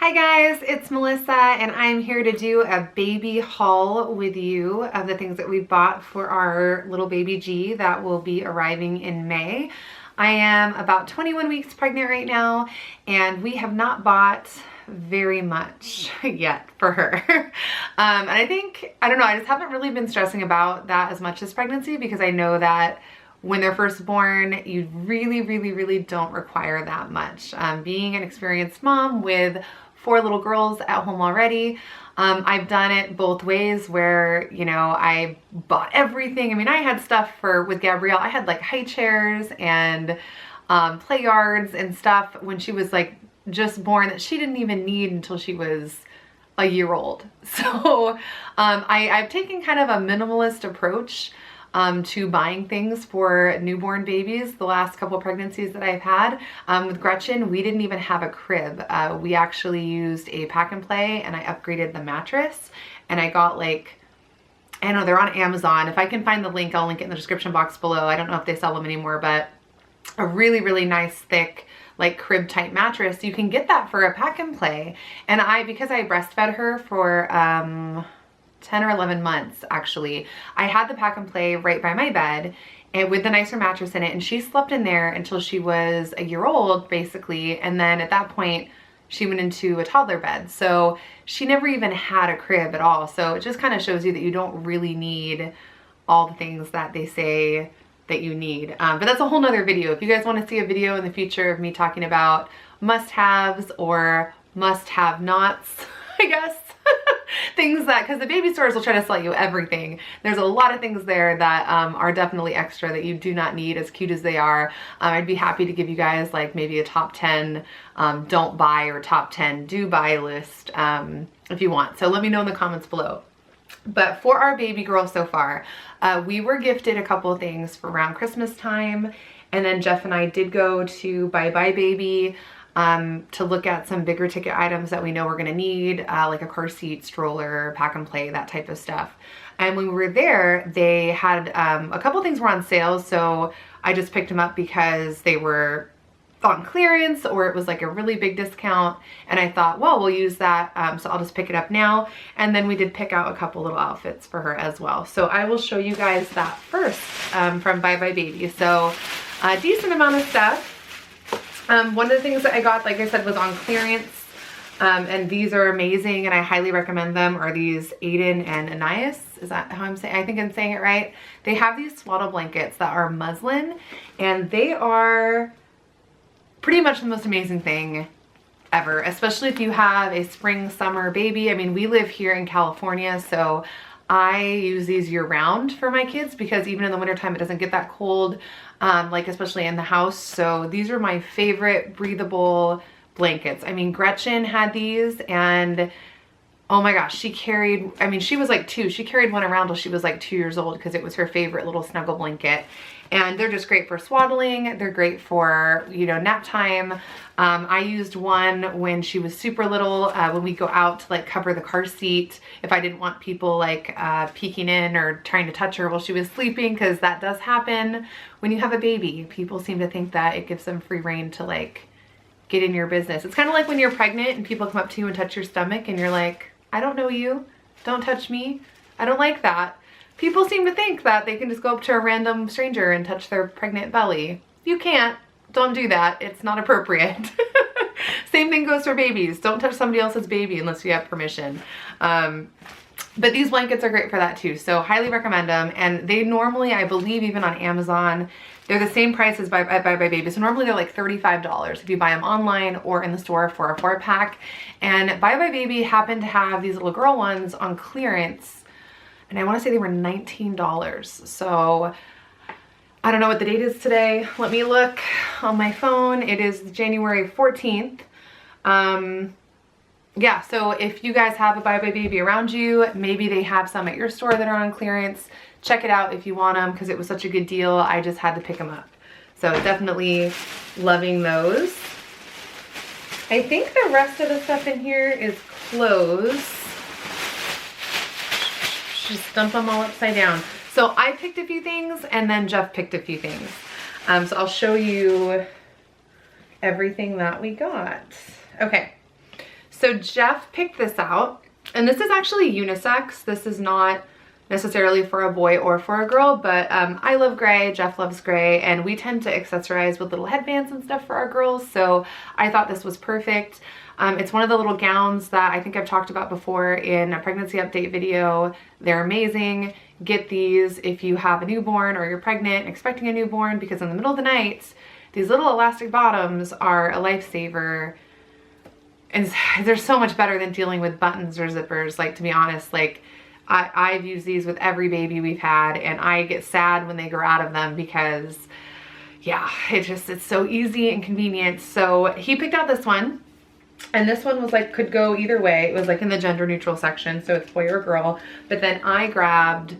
Hi guys, it's Melissa and I'm here to do a baby haul with you of the things that we bought for our little baby G that will be arriving in May. I am about 21 weeks pregnant right now and we have not bought very much yet for her. And I don't know, I just haven't really been stressing about that as much as pregnancy because I know that when they're first born, you really don't require that much. Being an experienced mom with 4 little girls at home already, I've done it both ways where, you know, I bought everything. I mean, I had stuff with Gabrielle. I had like high chairs and play yards and stuff when she was like just born that she didn't even need until she was a year old. So I've taken kind of a minimalist approach to buying things for newborn babies the last couple of pregnancies that I've had. With Gretchen, we didn't even have a crib. We actually used a pack and play and I upgraded the mattress and I got like, I know they're on Amazon. If I can find the link, I'll link it in the description box below. I don't know if they sell them anymore, but a really nice thick like crib type mattress. You can get that for a pack and play. And because I breastfed her for 10 or 11 months actually, I had the pack and play right by my bed and with the nicer mattress in it, and she slept in there until she was a year old basically, and then at that point she went into a toddler bed, so she never even had a crib at all. So it just kind of shows you that you don't really need all the things that they say that you need, but that's a whole nother video. If you guys want to see a video in the future of me talking about must-haves or must-have-nots, I guess, things that, because the baby stores will try to sell you everything. There's a lot of things there that are definitely extra that you do not need, as cute as they are. I'd be happy to give you guys like maybe a top 10 don't buy or top 10 do buy list if you want. So let me know in the comments below. But for our baby girl so far, we were gifted a couple of things for around Christmas time, and then Jeff and I did go to Bye Bye Baby to look at some bigger ticket items that we know we're gonna need, like a car seat, stroller, pack and play, that type of stuff. And when we were there, they had a couple things were on sale, so I just picked them up because they were on clearance or it was like a really big discount, and I thought, well, we'll use that, so I'll just pick it up now. And then we did pick out a couple little outfits for her as well. So I will show you guys that first from Bye Bye Baby. So a decent amount of stuff. One of the things that I got, like I said, was on clearance, and these are amazing and I highly recommend them, are these Aiden and Anais. Is that how I'm saying? I think I'm saying it right. They have these swaddle blankets that are muslin and they are pretty much the most amazing thing ever, especially if you have a spring, summer baby. I mean, we live here in California, so I use these year round for my kids because even in the wintertime, it doesn't get that cold, like especially in the house. So these are my favorite breathable blankets. I mean, Gretchen had these and oh my gosh, she carried, I mean, she was like 2. She carried one around till she was like 2 years old because it was her favorite little snuggle blanket. And they're just great for swaddling. They're great for, you know, nap time. I used one when she was super little, when we go out to like cover the car seat, if I didn't want people like peeking in or trying to touch her while she was sleeping, because that does happen when you have a baby. People seem to think that it gives them free reign to like get in your business. It's kind of like when you're pregnant and people come up to you and touch your stomach and you're like, I don't know you, don't touch me. I don't like that. People seem to think that they can just go up to a random stranger and touch their pregnant belly. You can't. Don't do that. It's not appropriate. Same thing goes for babies. Don't touch somebody else's baby unless you have permission. But these blankets are great for that too. So highly recommend them. And they normally, I believe even on Amazon, they're the same price as Bye Bye Baby. So normally they're like $35 if you buy them online or in the store for a 4-pack. And Bye Bye Baby happened to have these little girl ones on clearance, and I want to say they were $19. So I don't know what the date is today. Let me look on my phone. It is January 14th. Yeah, so if you guys have a Bye Bye Baby around you, maybe they have some at your store that are on clearance. Check it out if you want them because it was such a good deal. I just had to pick them up. So definitely loving those. I think the rest of the stuff in here is clothes. Just dump them all upside down. So I picked a few things and then Jeff picked a few things. So I'll show you everything that we got. Okay. So Jeff picked this out, and this is actually unisex. This is not necessarily for a boy or for a girl, but I love gray, Jeff loves gray, and we tend to accessorize with little headbands and stuff for our girls, so I thought this was perfect. It's one of the little gowns that I think I've talked about before in a pregnancy update video. They're amazing. Get these if you have a newborn or you're pregnant and expecting a newborn, because in the middle of the night, these little elastic bottoms are a lifesaver. And they're so much better than dealing with buttons or zippers. Like, to be honest, like I've used these with every baby we've had, and I get sad when they grow out of them because yeah, it's so easy and convenient. So he picked out this one. And this one was like, could go either way. It was like in the gender neutral section, so it's boy or girl. But then I grabbed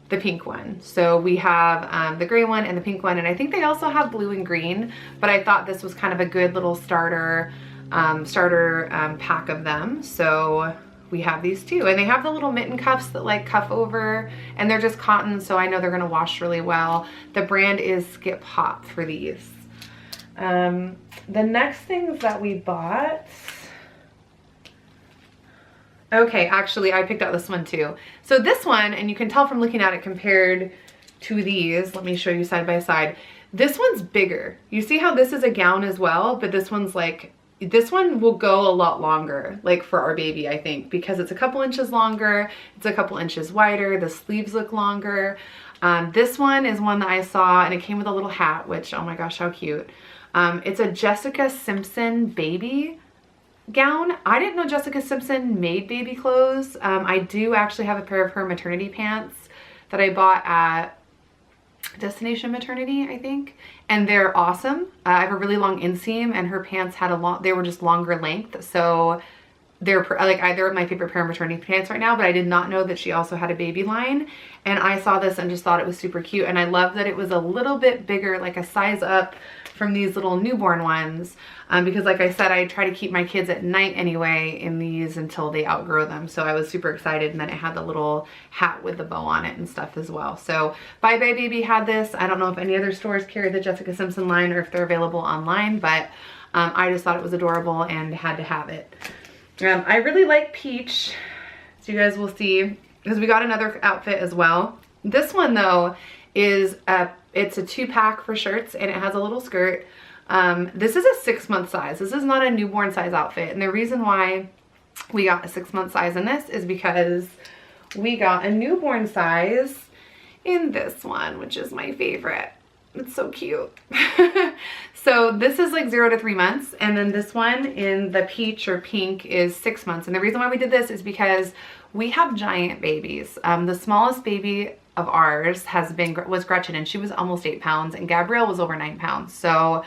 the pink one. So we have the gray one and the pink one, and I think they also have blue and green, but I thought this was kind of a good little starter pack of them. So we have these two, and they have the little mitten cuffs that like cuff over, and they're just cotton, so I know they're gonna wash really well. The brand is Skip Hop for these. The next things that we bought, okay, actually I picked out this one too. So this one, and you can tell from looking at it compared to these, let me show you side by side. This one's bigger. You see how this is a gown as well, but this one's like, this one will go a lot longer, like for our baby, I think, because it's a couple inches longer, it's a couple inches wider, the sleeves look longer. This one is one that I saw, and it came with a little hat, which, oh my gosh, how cute. It's a Jessica Simpson baby gown. I didn't know Jessica Simpson made baby clothes. I do actually have a pair of her maternity pants that I bought at Destination Maternity, I think, and they're awesome. I have a really long inseam, and her pants had they were just longer length, so they're like they're my favorite pair of maternity pants right now. But I did not know that she also had a baby line, and I saw this and just thought it was super cute, and I love that it was a little bit bigger, like a size up from these little newborn ones, because like I said, I try to keep my kids at night anyway in these until they outgrow them. So I was super excited, and then it had the little hat with the bow on it and stuff as well. So Bye Bye Baby had this. I don't know if any other stores carry the Jessica Simpson line or if they're available online, but I just thought it was adorable and had to have it. I really like peach, so you guys will see, because we got another outfit as well. This one though is it's a 2-pack for shirts, and it has a little skirt. This is a 6-month size. This is not a newborn size outfit, and the reason why we got a 6-month size in this is because we got a newborn size in this one, which is my favorite. It's so cute. So this is like 0 to 3 months, and then this one in the peach or pink is 6 months. And the reason why we did this is because we have giant babies. The smallest baby of ours was Gretchen, and she was almost 8 pounds, and Gabrielle was over 9 pounds. So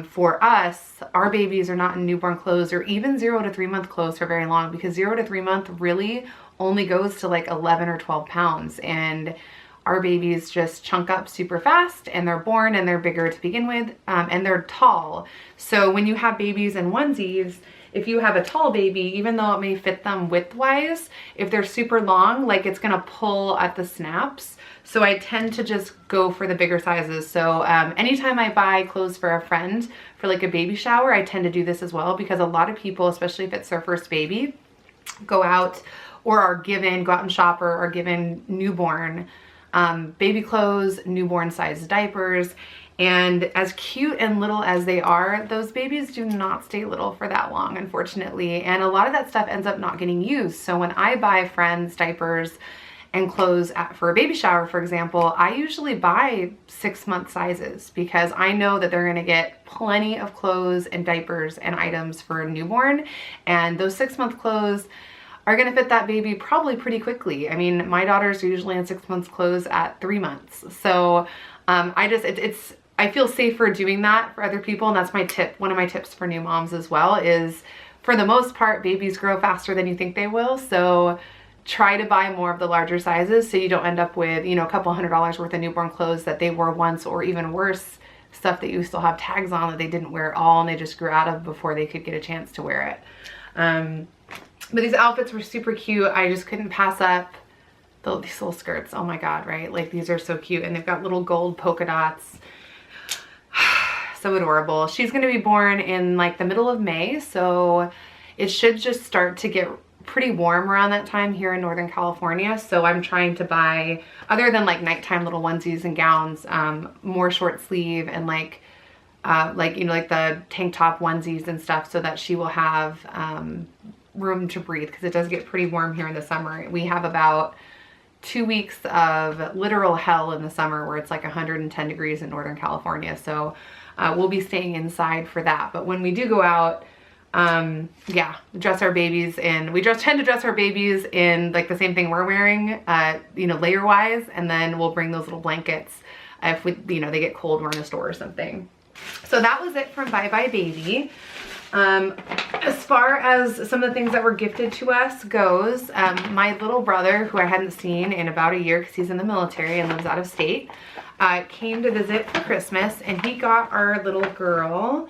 for us, our babies are not in newborn clothes or even 0 to 3 month clothes for very long, because 0 to 3 month really only goes to like 11 or 12 pounds, and our babies just chunk up super fast, and they're born and they're bigger to begin with, and they're tall. So when you have babies in onesies, if you have a tall baby, even though it may fit them width-wise, if they're super long, like it's gonna pull at the snaps. So I tend to just go for the bigger sizes. So anytime I buy clothes for a friend for like a baby shower, I tend to do this as well, because a lot of people, especially if it's their first baby, go out and shop or are given newborn baby clothes, newborn sized diapers. And as cute and little as they are, those babies do not stay little for that long, unfortunately. And a lot of that stuff ends up not getting used. So when I buy friends diapers and clothes for a baby shower, for example, I usually buy 6-month sizes, because I know that they're gonna get plenty of clothes and diapers and items for a newborn. And those 6-month clothes are gonna fit that baby probably pretty quickly. I mean, my daughters are usually in 6 months clothes at 3 months. So I feel safer doing that for other people, and that's my tip. One of my tips for new moms as well is, for the most part, babies grow faster than you think they will. So try to buy more of the larger sizes, so you don't end up with, you know, a couple $100 worth of newborn clothes that they wore once, or even worse, stuff that you still have tags on that they didn't wear at all and they just grew out of before they could get a chance to wear it. But these outfits were super cute. I just couldn't pass up these little skirts. Oh my God, right? Like, these are so cute, and they've got little gold polka dots. So adorable. She's gonna be born in like the middle of May, so it should just start to get pretty warm around that time here in Northern California. So I'm trying to buy, other than like nighttime little onesies and gowns, more short sleeve and like you know, like the tank top onesies and stuff, so that she will have room to breathe, because it does get pretty warm here in the summer. We have about 2 weeks of literal hell in the summer where it's like 110 degrees in Northern California. So we'll be staying inside for that. But when we do go out, yeah, dress our babies in, we tend to dress our babies in like the same thing we're wearing, you know, layer wise, and then we'll bring those little blankets if we, you know, they get cold, we're in a store or something. So that was it from Bye Bye Baby. As far as some of the things that were gifted to us goes, my little brother, who I hadn't seen in about a year because he's in the military and lives out of state, came to visit for Christmas, and he got our little girl,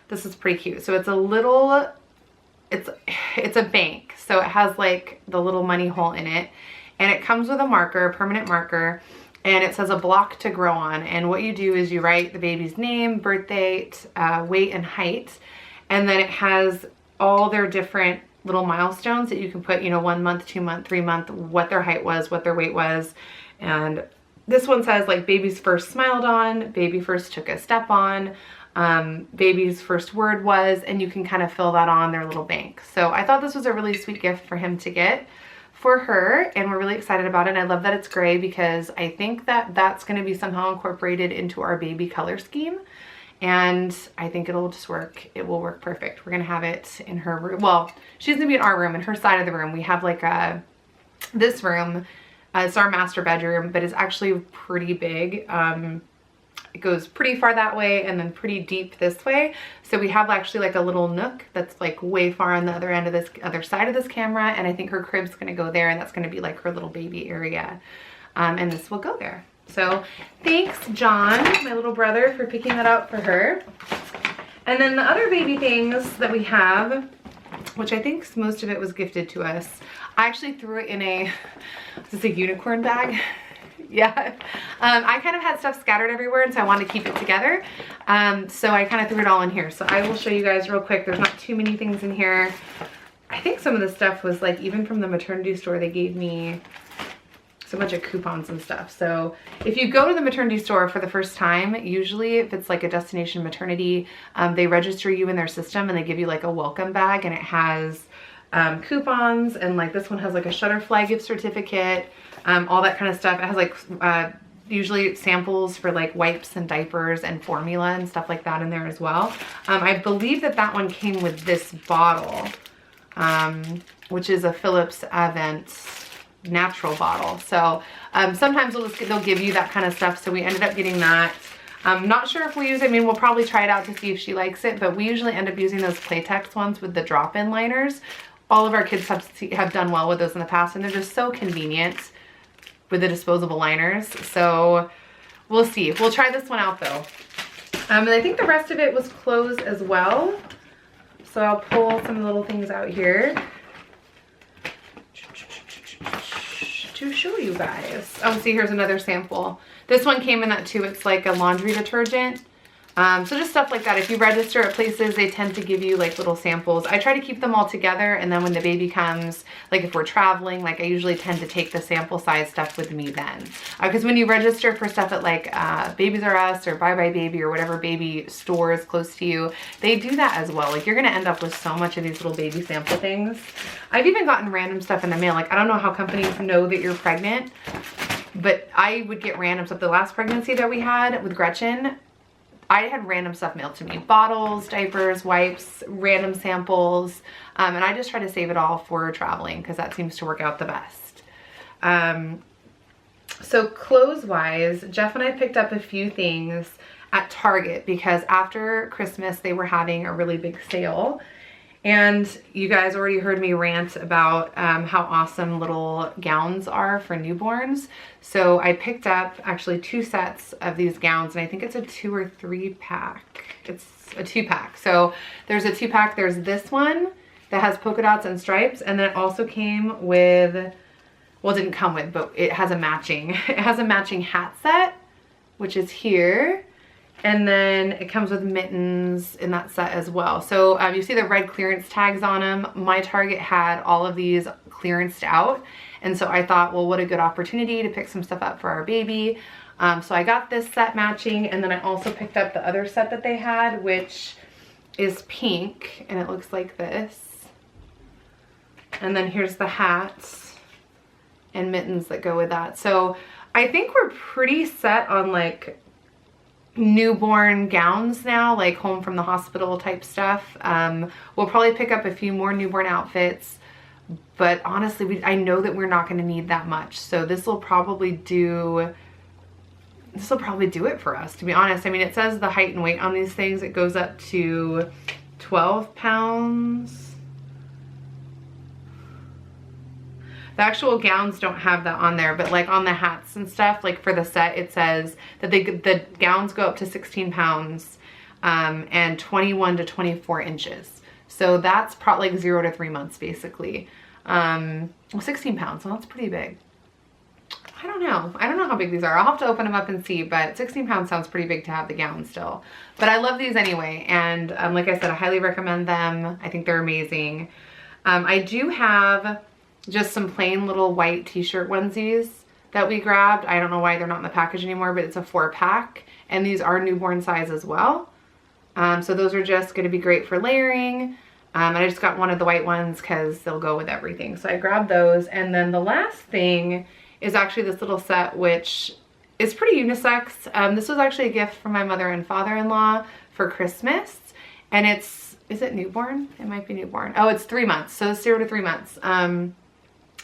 this is pretty cute. So it's a little, it's a bank. So it has like the little money hole in it, and it comes with a marker, a permanent marker, and it says a block to grow on. And what you do is you write the baby's name, birth date, weight, and height. And then it has all their different little milestones that you can put, you know, 1 month, 2 month, 3 month, what their height was, what their weight was. And this one says like baby's first smiled on, baby first took a step on, baby's first word was, and you can kind of fill that on their little bank. So I thought this was a really sweet gift for him to get for her, and we're really excited about it. And I love that it's gray, because I think that that's going to be somehow incorporated into our baby color scheme. And I think it'll just work. It will work perfect. We're going to have it in her room. Well, she's going to be in our room, in her side of the room. We have like this room, it's our master bedroom, but it's actually pretty big. It goes pretty far that way and then pretty deep this way. So we have actually like a little nook that's like way far on the other end of this other side of this camera. And I think her crib's going to go there, and that's going to be like her little baby area. And this will go there. So thanks, John, my little brother, for picking that out for her. And then the other baby things that we have, which I think most of it was gifted to us. I actually threw it in a, is this a unicorn bag? Yeah. I kind of had stuff scattered everywhere, and so I wanted to keep it together. So I kind of threw it all in here. So I will show you guys real quick. There's not too many things in here. I think some of the stuff was like, even from the maternity store, they gave me so much of coupons and stuff. So if you go to the maternity store for the first time, usually if it's like a destination maternity, they register you in their system, and they give you like a welcome bag, and it has coupons, and like this one has like a Shutterfly gift certificate, all that kind of stuff. It has like usually samples for like wipes and diapers and formula and stuff like that in there as well. I believe that that one came with this bottle, which is a Philips Avent natural bottle. So sometimes they'll give you that kind of stuff. So we ended up getting that. I'm not sure if we use it. I mean, we'll probably try it out to see if she likes it, but we usually end up using those Playtex ones with the drop-in liners. All of our kids have done well with those in the past, and they're just so convenient with the disposable liners. So we'll see. We'll try this one out though. And I think the rest of it was clothes as well. So I'll pull some little things out here to show you guys. Oh, see, here's another sample. This one came in that too. It's like a laundry detergent. So just stuff like that. If you register at places, they tend to give you like little samples. I try to keep them all together, and then when the baby comes, like if we're traveling, like I usually tend to take the sample size stuff with me then. Because when you register for stuff at like Babies R Us or Bye Bye Baby or whatever baby store is close to you, they do that as well. Like you're gonna end up with so much of these little baby sample things. I've even gotten random stuff in the mail. Like I don't know how companies know that you're pregnant, but I would get random stuff. The last pregnancy that we had with Gretchen, I had random stuff mailed to me. Bottles, diapers, wipes, random samples. And I just try to save it all for traveling, because that seems to work out the best. So clothes-wise, Jeff and I picked up a few things at Target, because after Christmas, they were having a really big sale. And you guys already heard me rant about how awesome little gowns are for newborns. So I picked up actually 2 sets of these gowns, and I think it's a 2 or 3 pack. It's a 2-pack. So there's a 2-pack. There's this one that has polka dots and stripes, and then it also came with, well, it didn't come with, but it has a matching hat set, which is here. And then it comes with mittens in that set as well. So you see the red clearance tags on them. My Target had all of these clearanced out. And so I thought, well, what a good opportunity to pick some stuff up for our baby. So I got this set matching, and then I also picked up the other set that they had, which is pink, and it looks like this. And then here's the hats and mittens that go with that. So I think we're pretty set on like newborn gowns now, like home from the hospital type stuff. We'll probably pick up a few more newborn outfits, but honestly, I know that we're not going to need that much. So this will probably do it for us, to be honest. I mean, it says the height and weight on these things. It goes up to 12 pounds. The actual gowns don't have that on there, but like on the hats and stuff, like for the set, it says that the gowns go up to 16 pounds and 21 to 24 inches. So that's probably like 0 to 3 months basically. Well, 16 pounds, so that's pretty big. I don't know how big these are. I'll have to open them up and see, but 16 pounds sounds pretty big to have the gown still. But I love these anyway, and like I said, I highly recommend them. I think they're amazing. I do have just some plain little white t-shirt onesies that we grabbed. I don't know why they're not in the package anymore, but it's a 4-pack, and these are newborn size as well. So those are just going to be great for layering. And I just got one of the white ones because they'll go with everything. So I grabbed those. And then the last thing is actually this little set, which is pretty unisex. This was actually a gift from my mother and father-in-law for Christmas. And is it newborn? It might be newborn. Oh, it's 3 months. So 0 to 3 months. And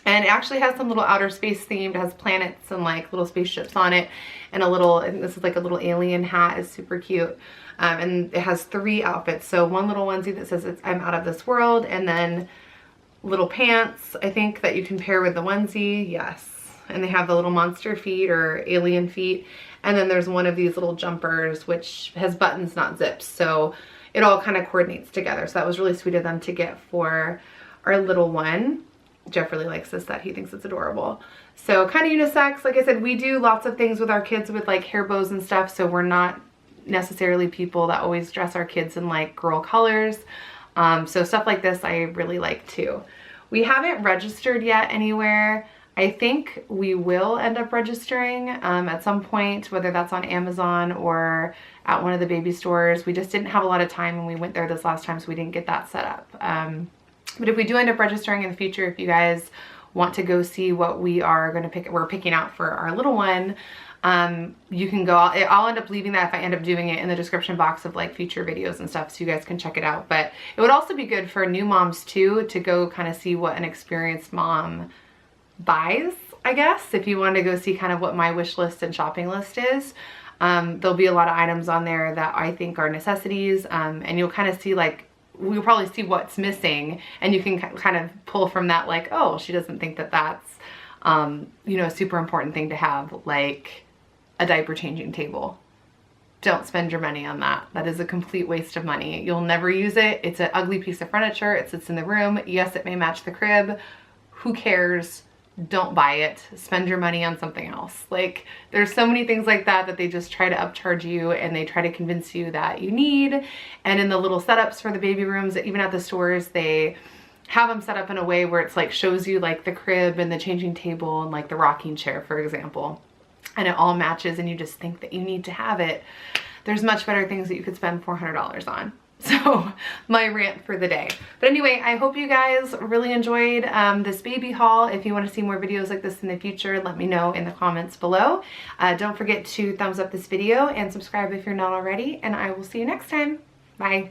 it actually has some little outer space themed. It has planets and like little spaceships on it, and I think this is like a little alien hat. It's super cute. And it has 3 outfits. So one little onesie that says I'm out of this world, and then little pants, I think, that you can pair with the onesie. Yes. And they have the little monster feet or alien feet. And then there's one of these little jumpers, which has buttons, not zips. So it all kind of coordinates together. So that was really sweet of them to get for our little one. Jeff really likes this set. He thinks it's adorable. So kind of unisex. Like I said, we do lots of things with our kids with like hair bows and stuff. So we're not necessarily people that always dress our kids in like girl colors. So stuff like this I really like too. We haven't registered yet anywhere. I think we will end up registering at some point, whether that's on Amazon or at one of the baby stores. We just didn't have a lot of time when we went there this last time, so we didn't get that set up. But if we do end up registering in the future, if you guys want to go see what we're picking out for our little one, you can go. I'll end up leaving that if I end up doing it in the description box of like future videos and stuff, so you guys can check it out. But it would also be good for new moms too, to go kind of see what an experienced mom buys, I guess, if you want to go see kind of what my wish list and shopping list is. There'll be a lot of items on there that I think are necessities, and you'll kind of see like, we'll probably see what's missing, and you can kind of pull from that like, oh, she doesn't think that that's you know, a super important thing to have, like a diaper changing table. Don't spend your money on that. That is a complete waste of money. You'll never use it. It's an ugly piece of furniture. It sits in the room. Yes, it may match the crib. Who cares? Don't buy it. Spend your money on something else. Like, there's so many things like that that they just try to upcharge you, and they try to convince you that you need. And in the little setups for the baby rooms, even at the stores, they have them set up in a way where it's like shows you like the crib and the changing table and like the rocking chair, for example, and it all matches, and you just think that you need to have it. There's much better things that you could spend $400 on. So my rant for the day. But anyway, I hope you guys really enjoyed this baby haul. If you want to see more videos like this in the future, let me know in the comments below. Don't forget to thumbs up this video and subscribe if you're not already, and I will see you next time. Bye.